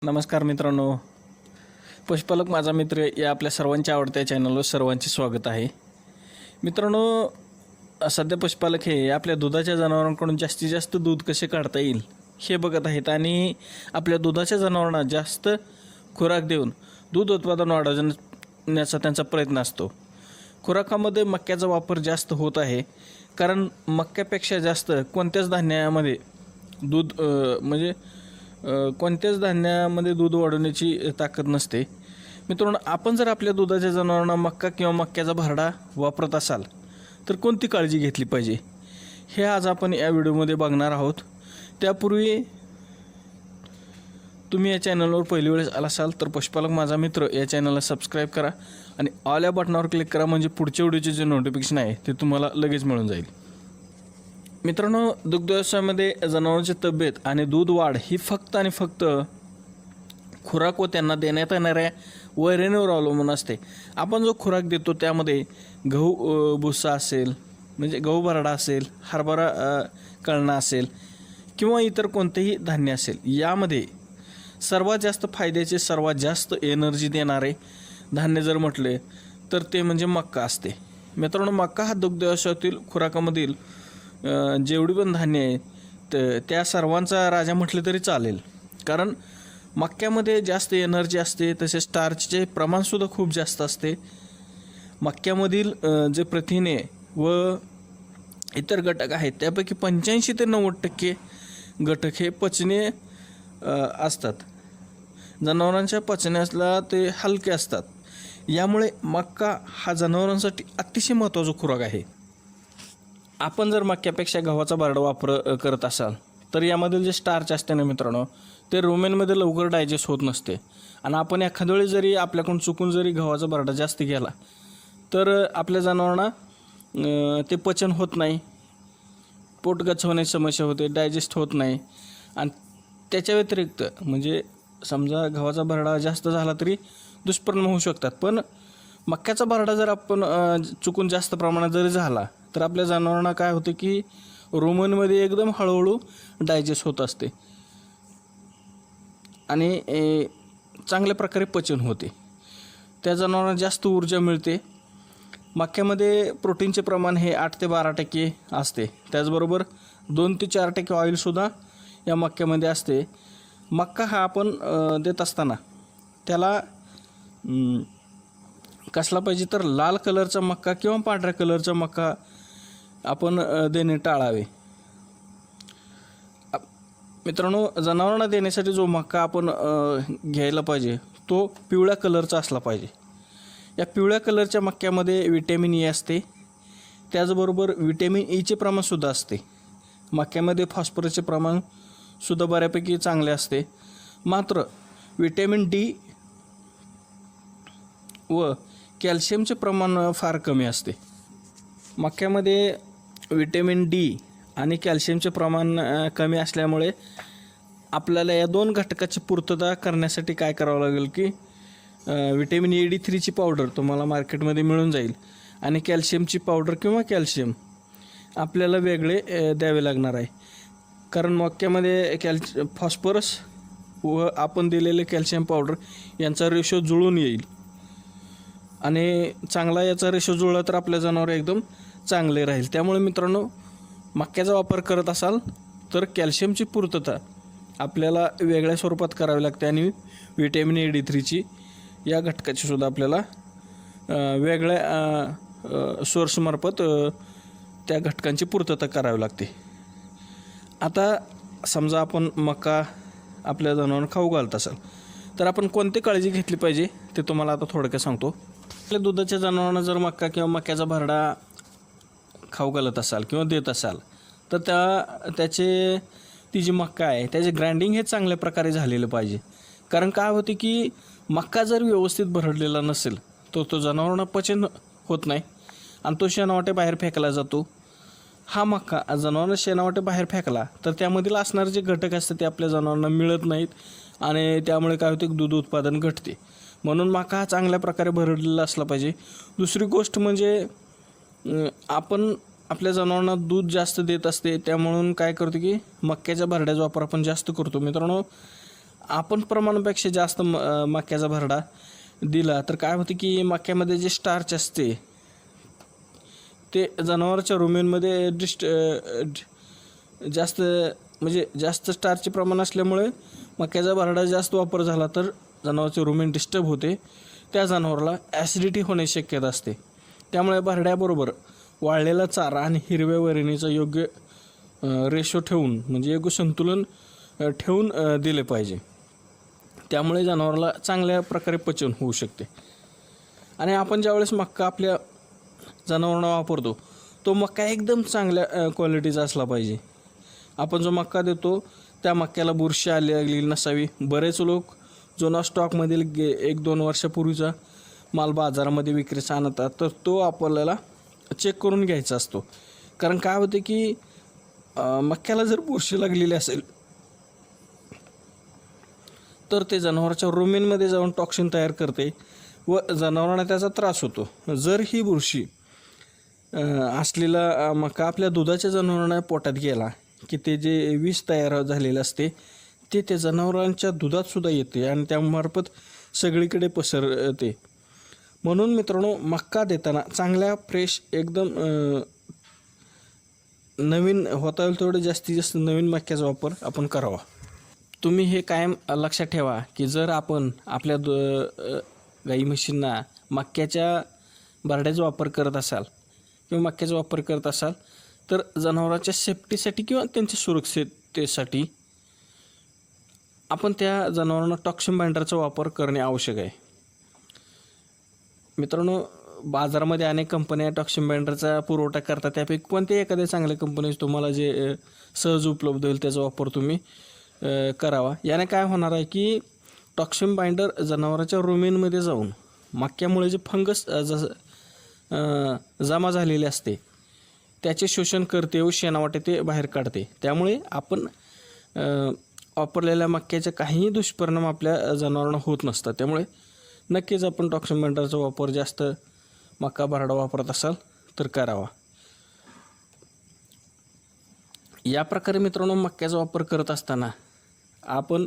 नमस्कार मित्रांनो, पशुपालक माझा मित्र या आपल्या सर्वांच्या आवडत्या चॅनलवर सर्वांचे स्वागत आहे. मित्रांनो, सध्या पशुपालक हे आपल्या दुधाच्या जनावरांकडून जास्तीत जास्त दूध कसे काढता येईल हे बघत आहेत आणि आपल्या दुधाच्या जनावरांना जास्त खुराक देऊन दूध उत्पादन वाढवण्याचा त्यांचा प्रयत्न असतो. खुराकामध्ये मक्याचा वापर जास्त होत आहे, कारण मक्यापेक्षा जास्त कोणत्याच धान्यामध्ये दूध कोणत्याच धान्यामध्ये दूध वाढवण्याची ताकद नसते. मित्रांनो, आपण जर आपल्या दुधाच्या जनावरांना मक्का किंवा मक्याचा भरडा वापरत असाल तर कोणती काळजी घेतली पाहिजे हे आज आपण या व्हिडिओमध्ये बघणार आहोत. त्यापूर्वी तुम्ही या चॅनलवर पहिली वेळेस आला असाल तर पशुपालक माझा मित्र या चॅनलला सबस्क्राईब करा आणि ऑल या बटनावर क्लिक करा, म्हणजे पुढच्या व्हिडिओचे जे नोटिफिकेशन आहे ते तुम्हाला लगेच मिळून जाईल. मित्रांनो, दुग्ध व्यवसायामध्ये जनावरांची तब्येत आणि दूध वाढ ही फक्त आणि फक्त खुराक व त्यांना देण्यात येणाऱ्या वैरणीवर अवलंबून असते. आपण जो खुराक देतो त्यामध्ये गहू भुसा असेल, म्हणजे गहू भरडा असेल, हरभरा कळणा असेल किंवा इतर कोणतेही धान्य असेल, यामध्ये सर्वात जास्त फायद्याचे, सर्वात जास्त एनर्जी देणारे धान्य जर म्हटले तर ते म्हणजे मक्का असते. मित्रांनो, मक्का हा दुग्ध व्यवसायातील खुराकामधील जेवढी पण धान्य आहे त्या सर्वांचा राजा म्हटले तरी चालेल, कारण मक्यामध्ये जास्त एनर्जी असते, तसेच स्टार्चचे प्रमाणसुद्धा खूप जास्त असते. मक्यामधील जे प्रथिने व इतर घटक आहेत त्यापैकी 85 ते 90% घटक हे पचने असतात. जनावरांच्या पचण्याला ते हलके असतात. यामुळे मक्का हा जनावरांसाठी अतिशय महत्त्वाचा खुराक आहे. आपण जर मक्यापेक्षा गव्हाचा भरडा करत असाल तर यामधील जे स्टार्च असते ना मित्रांनो, ते रुमेनमध्ये लवकर डायजेस्ट होत नसते आणि आपण एखाद्या वेळी जरी आपल्याकडून चुकून जरी गव्हाचा भरडा जास्त गेला तर आपल्या जनावरांना ते पचन होत नाही, पोट गच्च होण्याची समस्या होते, डायजेस्ट होत नाही. आणि त्याच्या व्यतिरिक्त म्हणजे समजा गव्हाचा भरडा जास्त झाला तरी दुष्परिणाम होऊ शकतात, पण मक्याचा भरडा जर आपण चुकून जास्त प्रमाणात जरी झाला तर आपल्या जनावरांना काय होते की रुमनमध्ये एकदम हळूहळू डायजेस्ट होत असते आणि चांगल्या प्रकारे पचन होते. त्या जनावरांना जास्त ऊर्जा मिळते. मक्यामध्ये प्रोटीनचे प्रमाण हे 8 ते 12% असते. त्याचबरोबर 2 ते 4% ऑइलसुद्धा या मक्यामध्ये असते. मक्का हा आपण देत असताना त्याला कसला पाहिजे तर लाल कलरचा मक्का किंवा पांढऱ्या कलरचा मक्का आपण देणे टाळावे. मित्रांनो, जनावरांना देण्यासाठी जो मक्का आपण घ्यायला पाहिजे तो पिवळ्या कलरचा असला पाहिजे. या पिवळ्या कलरच्या मक्यामध्ये विटॅमिन ई असते, त्याचबरोबर विटॅमिन ईचे प्रमाणसुद्धा असते. मक्यामध्ये फॉस्फरसचे प्रमाणसुद्धा बऱ्यापैकी चांगले असते. मात्र विटॅमिन डी व कॅल्शियमचे प्रमाण फार कमी असते. मक्यामध्ये विटॅमिन डी आणि कॅल्शियमचे प्रमाण कमी असल्यामुळे आपल्याला या दोन घटकाची पूर्तता करण्यासाठी काय करावं लागेल की विटॅमिन AD3ची पावडर तुम्हाला मार्केटमध्ये मिळून जाईल आणि कॅल्शियमची पावडर किंवा कॅल्शियम आपल्याला वेगळे द्यावे लागणार आहे, कारण मक्यामध्ये फॉस्फरस व आपण दिलेले कॅल्शियम पावडर यांचा रेशो जुळून येईल आणि चांगला याचा रेशो जुळला तर आपल्या जनावर एकदम चांगले राहील. त्यामुळे मित्रांनो, मक्याचा वापर करत असाल तर कॅल्शियमची पूर्तता आपल्याला वेगळ्या स्वरूपात करावी लागते आणि विटॅमिन AD3ची या घटकाची सुद्धा आपल्याला वेगळ्या सोर्समार्फत त्या घटकांची पूर्तता करावी लागते. आता समजा आपण मका आपल्या जनावरांना खाऊ घालत असाल तर आपण कोणती काळजी घेतली पाहिजे ते तुम्हाला आता थोडक्यात सांगतो. आपल्या दुधाच्या जनावरांना जर मक्का किंवा मक्याचा भरडा खाऊ घालत असाल किंवा देत असाल तर ती जी मक्का आहे त्याचे ग्राइंडिंग हे चांगल्या प्रकारे झालेलं पाहिजे. कारण काय होते की मक्का जर व्यवस्थित भरडलेला नसेल तर तो जनावरांना पचन होत नाही आणि तो शेणावाटे बाहेर फेकला जातो. हा मक्का जनावरांना शेणावाटे बाहेर फेकला तर त्यामधील असणारे जे घटक असतात ते आपल्या जनावरांना मिळत नाहीत आणि त्यामुळे काय होते दूध उत्पादन घटते. म्हणून मक्का हा चांगल्या प्रकारे भरडलेला असला पाहिजे. दुसरी गोष्ट म्हणजे आपण आपल्या जनावरांना दूध जास्त देत असते, त्यामुळं काय करतो की मक्याच्या भरड्याचा वापर आपण जास्त करतो. मित्रांनो, आपण प्रमाणापेक्षा जास्त मक्याचा भरडा दिला तर काय होतं की मक्यामध्ये जे स्टार्च असते ते जनावरांच्या रुमेनमध्ये जास्त म्हणजे जास्त स्टार्चचे प्रमाण असल्यामुळे मक्याचा भरडा जास्त वापर झाला तर जनावरांचे रुमेन डिस्टर्ब होते, त्या जनावराला ॲसिडिटी होण्याची शक्यता असते. त्यामुळे भरड्याबरोबर वाळलेला चारा आणि हिरव्या वरिणीचा योग्य रेशो ठेवून म्हणजे योग्य संतुलन ठेवून दिले पाहिजे. त्यामुळे जनावराला चांगल्या प्रकारे पचन होऊ शकते. आणि आपण ज्यावेळेस मक्का आपल्या जनावरांना वापरतो तो मक्का एकदम चांगल्या क्वालिटीचा असला पाहिजे. आपण जो मक्का देतो त्या मक्याला बुरशी आलेली नसावी. बरेच लोक जुना स्टॉकमधील 1-2 वर्षापूर्वीचा माल बाजारामध्ये विक्रीस आणतात तर तो आपल्याला चेक करून घ्यायचा असतो. कारण काय होते की मक्याला जर बुरशी लागलेली असेल तर ते जनावरांच्या रुमेनमध्ये जाऊन टॉक्सिन तयार करते व जनावरांना त्याचा त्रास होतो. जर ही बुरशी असलेला मका आपल्या दुधाच्या जनावरांना पोटात गेला की ते जे विष तयार झालेलं असते ते त्या जनावरांच्या दुधातसुद्धा येते आणि त्यामार्फत सगळीकडे पसरते. म्हणून मित्रांनो, मक्का देताना चांगल्या फ्रेश एकदम नवीन होता येईल तेवढं जास्तीत जास्त नवीन मक्याचा वापर आपण करावा. तुम्ही हे कायम लक्षात ठेवा की जर आपण आपल्या गाई म्हशींना मक्याच्या भरड्याचा वापर करत असाल किंवा मक्याचा वापर करत असाल तर जनावरांच्या सेफ्टीसाठी किंवा त्यांच्या सुरक्षिततेसाठी आपण त्या जनावरांना टॉक्सिन बाइंडरचा वापर करणे आवश्यक आहे. मित्रांनो, बाजारामध्ये अनेक कंपन्या टॉक्सिन बाइंडरचा पुरवठा करतात. त्यापैकी कोणत्याही एखाद्या चांगल्या कंपनीज तुम्हाला जे सहज उपलब्ध होईल त्याचा वापर तुम्ही करावा. याने काय होणार आहे की टॉक्सिन बाइंडर जनावरांच्या रुमेनमध्ये जाऊन मक्यामुळे जे फंगस जमा झालेले असते त्याचे शोषण करते व शेणावाटे ते बाहेर काढते. त्यामुळे आपण वापरलेल्या मक्याचे काहीही दुष्परिणाम आपल्या जनावरांना होत नसतात. त्यामुळे नक्कीच आपण टॉक्सिन बाइंडरचा वापर जास्त मका भरडा वापरत असाल तर करावा. या प्रकारे मित्रांनो, मक्याचा वापर करत असताना आपण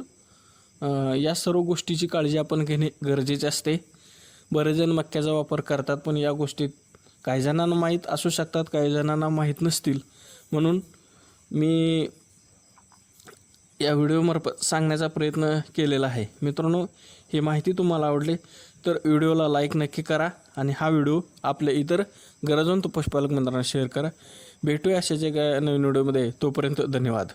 या सर्व गोष्टीची काळजी आपण घेणे गरजेचे असते. बरेच जण मक्याचा वापर करतात पण या गोष्टी काही जणांना माहीत असू शकतात, काही जणांना माहीत नसतील. म्हणून मी या व्हिडिओमार्फत सांगण्याचा प्रयत्न केलेला आहे. मित्रांनो, ही माहिती तुम्हाला आवडली तर व्हिडिओला लाईक नक्की करा आणि हा व्हिडिओ आपल्या इतर गरजवंत पशुपालक मित्रांना शेअर करा. भेटूया अशाच एका नवीन व्हिडिओमध्ये. तोपर्यंत धन्यवाद.